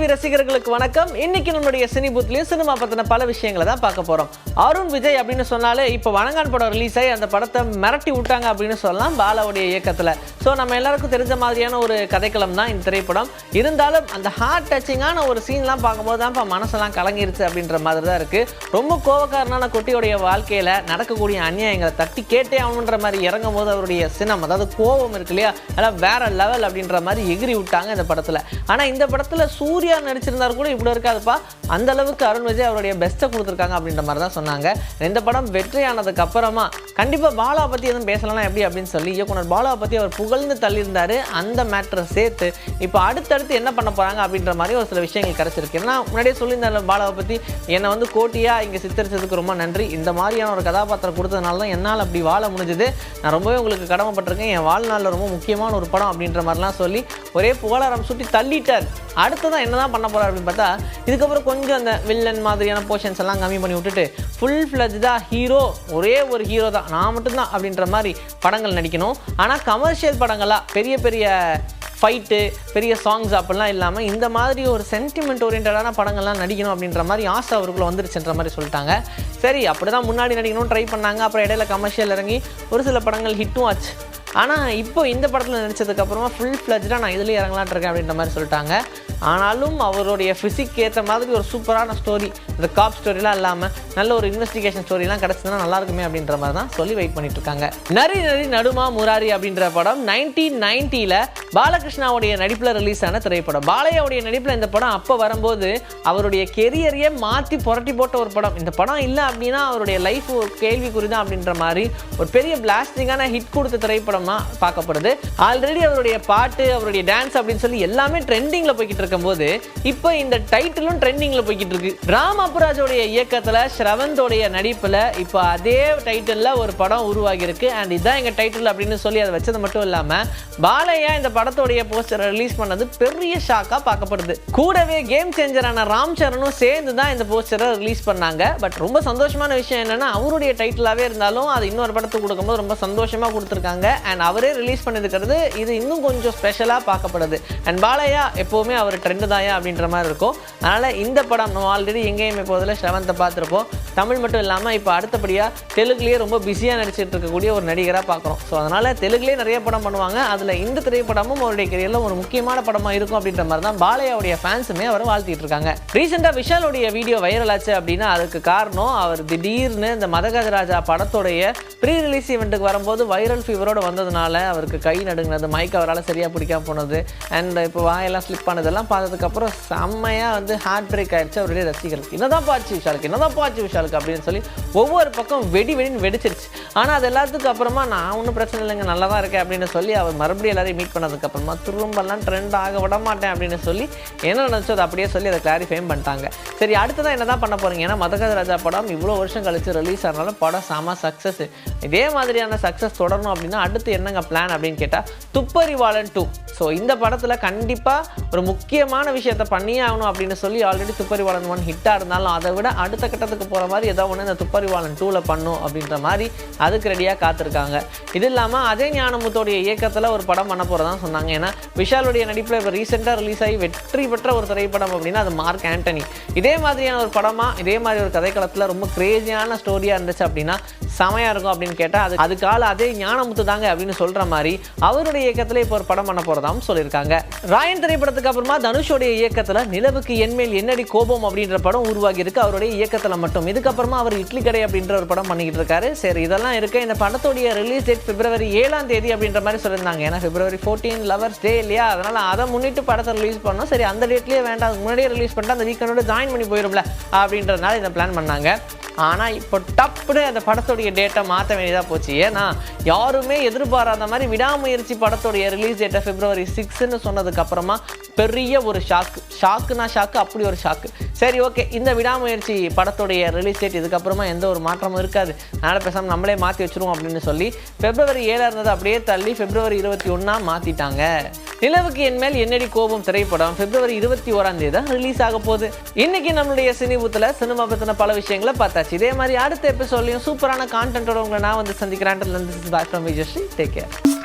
Movie ரசிகர்களுக்கு வணக்கம். இன்னைக்கு நம்மளுடைய சினி பூத்லயும் சினிமா பத்தின பல விஷயங்களை தான் பார்க்க போறோம். அருண் விஜய் அப்படின்னு சொன்னாலே இப்போ வணங்கான் படம் ரிலீஸ் ஆகி அந்த படத்தை மிரட்டி விட்டாங்க அப்படின்னு சொல்லலாம் பாலாவுடைய இயக்கத்தில். ஸோ நம்ம எல்லாருக்கும் தெரிஞ்ச மாதிரியான ஒரு கதைக்களம் தான் இந்த திரைப்படம். இருந்தாலும் அந்த ஹார்ட் டச்சிங்கான ஒரு சீன்லாம் பார்க்கும்போது தான் இப்போ மனசெல்லாம் கலங்கிருச்சு அப்படின்ற மாதிரி தான் இருக்குது. ரொம்ப கோவக்காரனான குட்டியோடைய வாழ்க்கையில் நடக்கக்கூடிய அநியாயங்களை தட்டி கேட்டே ஆகணுன்ற மாதிரி இறங்கும் போது அவருடைய சினம், அதாவது கோபம் இருக்கு இல்லையா, அதெல்லாம் வேற லெவல் அப்படின்ற மாதிரி எகிரி விட்டாங்க இந்த படத்தில். ஆனால் இந்த படத்தில் சூர்யா நடிச்சிருந்தார் கூட இப்படி இருக்காதுப்பா, அந்த அளவுக்கு அருண் விஜய் அவருடைய பெஸ்ட்டை கொடுத்துருக்காங்க அப்படின்ற மாதிரி தான் சொன்னாங்க. இந்த படம் வெற்றியானதுக்கு அப்புறமா கண்டிப்பாக பாலாவை பற்றி எதுவும் பேசலாம் எப்படி அப்படின்னு சொல்லி இயக்குனர் பாலாவை பற்றி அவர் புகழ்ந்து தள்ளியிருந்தார். அந்த மேட்டரை சேர்த்து இப்போ அடுத்தடுத்து என்ன பண்ண போகிறாங்க அப்படின்ற மாதிரி ஒரு சில விஷயங்கள் கிடச்சிருக்கு. ஏன்னா முன்னாடியே சொல்லியிருந்தார் பாலாவை பற்றி, என்னை வந்து கோட்டியாக இங்கே சித்தரிச்சதுக்கு ரொம்ப நன்றி, இந்த மாதிரியான ஒரு கதாபாத்திரம் கொடுத்ததுனால தான் என்னால் அப்படி வாழ முடிஞ்சுது, நான் ரொம்பவே உங்களுக்கு கடமைப்பட்டிருக்கேன், என் வாழ்நாளில் ரொம்ப முக்கியமான ஒரு படம் அப்படின்ற மாதிரிலாம் சொல்லி ஒரே புகழாரம் சுட்டி தள்ளிட்டார். அடுத்ததான் என்ன தான் பண்ண போகிறார் அப்படின்னு பார்த்தா, இதுக்கப்புறம் கொஞ்சம் அந்த வில்லன் மாதிரியான போர்ஷன்ஸ் எல்லாம் கம்மி பண்ணி விட்டுட்டு ஃபுல் ஃப்ளெஜ்டாக ஹீரோ, ஒரே ஒரு ஹீரோ தான், நான் மட்டும்தான் அப்படின்ற மாதிரி படங்கள் நடிக்கணும். ஆனால் கமர்ஷியல் படங்களாக பெரிய பெரிய ஃபைட்டு, பெரிய சாங்ஸ் அப்படிலாம் இல்லாமல் இந்த மாதிரி ஒரு சென்டிமெண்ட் ஓரியன்டான படங்கள்லாம் நடிக்கணும் அப்படின்ற மாதிரி ஆசை அவருக்குள்ள வந்துருச்சுன்ற மாதிரி சொல்லிட்டாங்க. சரி, அப்படி தான் முன்னாடி நடிக்கணும்னு ட்ரை பண்ணாங்க. அப்புறம் இடையில கமர்ஷியல் இறங்கி ஒரு சில படங்கள் ஹிட்டும் ஆச்சு. ஆனால் இப்போ இந்த படத்தில் நடித்ததுக்கப்புறமா ஃபுல் ஃப்ளெஜ்டாக நான் இதுலேயே இறங்கலான் இருக்கேன் அப்படின்ற மாதிரி சொல்லிட்டாங்க. ஆனாலும் அவருடைய ஃபிசிக் ஏற்ற மாதிரி ஒரு சூப்பரான ஸ்டோரி, இந்த காப் ஸ்டோரிலாம் இல்லாமல் நல்ல ஒரு இன்வெஸ்டிகேஷன் ஸ்டோரிலாம் கிடச்சதுன்னா நல்லா இருக்குமே அப்படின்ற மாதிரி தான் சொல்லி வெயிட் பண்ணிட்டு இருக்காங்க. நரி நரி நடுமா முராரி அப்படின்ற படம் 1990 பாலகிருஷ்ணாவுடைய நடிப்பில் ரிலீஸ் ஆன திரைப்படம். பாலையாவுடைய நடிப்பில் இந்த படம் அப்போ வரும்போது அவருடைய கெரியரையே மாற்றி புரட்டி போட்ட ஒரு படம். இந்த படம் இல்லை அப்படின்னா அவருடைய லைஃப் ஒரு கேள்விக்குறி தான் அப்படின்ற மாதிரி ஒரு பெரிய பிளாஸ்டிங்கான ஹிட் கொடுத்த திரைப்படமாக பார்க்கப்படுது. ஆல்ரெடி அவருடைய பாட்டு, அவருடைய டான்ஸ் அப்படின்னு சொல்லி எல்லாமே ட்ரெண்டிங்கில் போய்கிட்டு இருக்கும்போது இப்போ இந்த டைட்டிலும் ட்ரெண்டிங்கில் போய்கிட்டு இருக்கு. ராம் அப்புராஜோடைய இயக்கத்தில் ஸ்ரவந்தோடைய நடிப்பில் இப்போ அதே டைட்டிலில் ஒரு படம் உருவாகி இருக்கு. அண்ட் இதுதான் எங்கள் டைட்டில் அப்படின்னு சொல்லி அதை வச்சது மட்டும் இல்லாமல் பாலையா இந்த படத்தோடைய போஸ்டரை ரிலீஸ் பண்ணது பெரிய ஷாக்காக பார்க்கப்படுது. கூடவே கேம் சேஞ்சரான ராம் சரணும் சேர்ந்து தான் இந்த போஸ்டரை ரிலீஸ் பண்ணாங்க. பட் ரொம்ப சந்தோஷமான விஷயம் என்னன்னா, அவருடைய டைட்டிலாகவே இருந்தாலும் அது இன்னொரு படத்துக்கு கொடுக்கும்போது ரொம்ப சந்தோஷமாக கொடுத்துருக்காங்க. அண்ட் அவரே ரிலீஸ் பண்ணிருக்கிறது இது இன்னும் கொஞ்சம் ஸ்பெஷலாக பார்க்கப்படுது. அண்ட் பாலையா எப்போவுமே அவர் ட்ரெண்டு தாயா அப்படின்ற மாதிரி இருக்கும். அதனால் இந்த படம் நம்ம ஆல்ரெடி எங்கேயுமே போதில் ஸ்ரவந்தை பார்த்துருப்போம். தமிழ் மட்டும் இல்லாமல் இப்போ அடுத்தபடியாக தெலுங்குலேயே ரொம்ப பிஸியாக நடிச்சிட்டு இருக்கக்கூடிய ஒரு நடிகராக பார்க்குறோம். ஸோ அதனால் தெலுங்குலேயே நிறைய படம் பண்ணுவாங்க. அதில் இந்த திரைப்படமும் அவருடைய கெரியரில் ஒரு முக்கியமான படமாக இருக்கும் அப்படின்ற மாதிரி தான் பாலையாவுடைய ஃபேன்ஸுமே அவரை வாழ்த்திட்டு இருக்காங்க. ரீசெண்டாக விஷாலுடைய வீடியோ வைரல் ஆச்சு அப்படின்னா அதுக்கு காரணம் அவர் திடீர்னு இந்த மதகஜராஜா படத்தோடைய ப்ரீ ரிலீஸ் ஈவெண்ட்டுக்கு வரும்போது வைரல் ஃபீவரோடு வந்ததுனால அவருக்கு கை நடுங்கினது, மைக் அவரால் சரியாக பிடிக்காம போனது, அண்ட் இப்போ வாயெல்லாம் ஸ்லிப் ஆனதெல்லாம் பார்த்ததுக்கப்புறம் செம்மையாக வந்து ஹார்ட் பிரேக் ஆகிடுச்சு அவருடைய ரசிகர்களுக்கு. என்னதான் பாச்சு விஷாலுக்கு, என்னதான் பாச்சு விஷாலுக்கு அப்படின்னு சொல்லி ஒவ்வொரு பக்கம் வெடின்னு வெடிச்சிருச்சு. ஆனால் அது எல்லாத்துக்கும் அப்புறமா நான் ஒன்றும் பிரச்சனை இல்லைங்க, நல்லா தான் இருக்கேன் அப்படின்னு சொல்லி அவர் மறுபடியும் எல்லாரையும் மீட் பண்ணதுக்கப்புறமா திரும்பலாம் ட்ரெண்ட் ஆக விட மாட்டேன் அப்படின்னு சொல்லி என்ன நினச்சோ அதை அப்படியே சொல்லி அதை கிளாரிஃபைம் பண்ணிட்டாங்க. சரி, அடுத்ததான் என்ன தான் பண்ண போகிறீங்க? ஏன்னா மதகஜராஜா படம் இவ்வளோ வருஷம் கழிச்சு ரிலீஸ் ஆனாலும் படம் செம சக்ஸஸ். இதே மாதிரியான சக்ஸஸ் தொடரணும் அப்படின்னா அடுத்து என்னங்க பிளான் அப்படின்னு கேட்டால் துப்பறிவாளன் 2. ஸோ இந்த படத்தில் கண்டிப்பாக ஒரு முக்கியமான விஷயத்தை பண்ணியே ஆகணும் அப்படின்னு சொல்லி ஆல்ரெடி துப்பறிவாளன் 1 ஹிட்டாக இருந்தாலும் அதை விட அடுத்த கட்டத்துக்கு போகிற மாதிரி ஏதோ ஒன்று இந்த துப்பறிவாளன் 2ல் பண்ணும் அப்படின்ற மாதிரி அதுக்கு ரெடியாக காத்திருக்காங்க. இது இல்லாமல் அஜய் ஞானமுத்தோடைய இயக்கத்தில் ஒரு படம் பண்ண போகிறதான் சொன்னாங்க. ஏன்னா விஷாலுடைய நடிப்பில் இப்போ ரீசெண்டாக ரிலீஸ் ஆகி வெற்றி பெற்ற ஒரு திரைப்படம் அப்படின்னா அது மார்க் ஆண்டனி. இதே மாதிரியான ஒரு படமாக இதே மாதிரி ஒரு கதைக்களத்தில் ரொம்ப கிரேசியான ஸ்டோரியாக இருந்துச்சு அப்படின்னா செமையாக இருக்கும் அப்படின்னு கேட்டால் அதுக்கால அதே ஞானமுத்து தாங்க அப்படின்னு சொல்கிற மாதிரி அவருடைய இயக்கத்தில் இப்போ ஒரு படம் பண்ண போகிறதாகவும் சொல்லியிருக்காங்க. ராயன் திரைப்படத்துக்கு அப்புறமா தனுஷோடைய இயக்கத்தில் நிலவுக்கு என்மேல் என்னடி கோபம் அப்படின்ற படம் உருவாகி இருக்கு அவருடைய இயக்கத்தில் மட்டும். இதுக்கப்புறமா அவர் இட்லி கடை அப்படின்ற ஒரு படம் பண்ணிக்கிட்டு இருக்காரு. சரி, இதெல்லாம் இருக்கு. இந்த படத்தோடைய ரிலீஸ் டேட் February 7 அப்படின்ற மாதிரி சொல்லியிருந்தாங்க. ஏன்னா February 14 லவர்ஸ் டே இல்லையா, அதனால் அதை முன்னிட்டு படத்தை ரிலீஸ் பண்ணோம். சரி, அந்த டேட்லேயே வேண்டாம், அதுக்கு முன்னாடியே ரிலீஸ் பண்ணிட்டு அந்த வீக்கெண்டோட ஜாயின் பண்ணி போயிடும்ல அப்படின்றதுனால இதை பிளான் பண்ணாங்க. ஆனால் இப்போ டப்புன்னு அந்த படத்தோடைய டேட்டை மாற்ற வேண்டியதாக போச்சு. ஏன்னா யாருமே எதிர்பாராத மாதிரி விடாமுயற்சி படத்தோடைய ரிலீஸ் டேட்டை February 6 சொன்னதுக்கப்புறமா பெரிய ஒரு ஷாக்குனா அப்படி ஒரு ஷாக்கு. சரி, ஓகே, இந்த விடாமுயற்சி படத்தோடைய ரிலீஸ் டேட் இதுக்கப்புறமா எந்த ஒரு மாற்றமும் இருக்காது, அதனால் பேசாமல் நம்மளே மாற்றி வச்சுருவோம் அப்படின்னு சொல்லி February 7 இருந்தது அப்படியே தள்ளி February 21 மாற்றிட்டாங்க. நிலவுக்கு என்மேல் என்னடி கோபம் திரைப்படம் February 21 தான் ரிலீஸ் ஆக போகுது. இன்னைக்கு நம்மளுடைய சினி பூத்தில் சினிமா பற்றின பல விஷயங்களை பார்த்தாச்சு. இதே மாதிரி அடுத்த எபிசோட்லையும் சூப்பரான கான்டென்ட்டோட உங்களை நான் வந்து சந்திக்கிறேன். This is Bye from Vijayashree. Take care.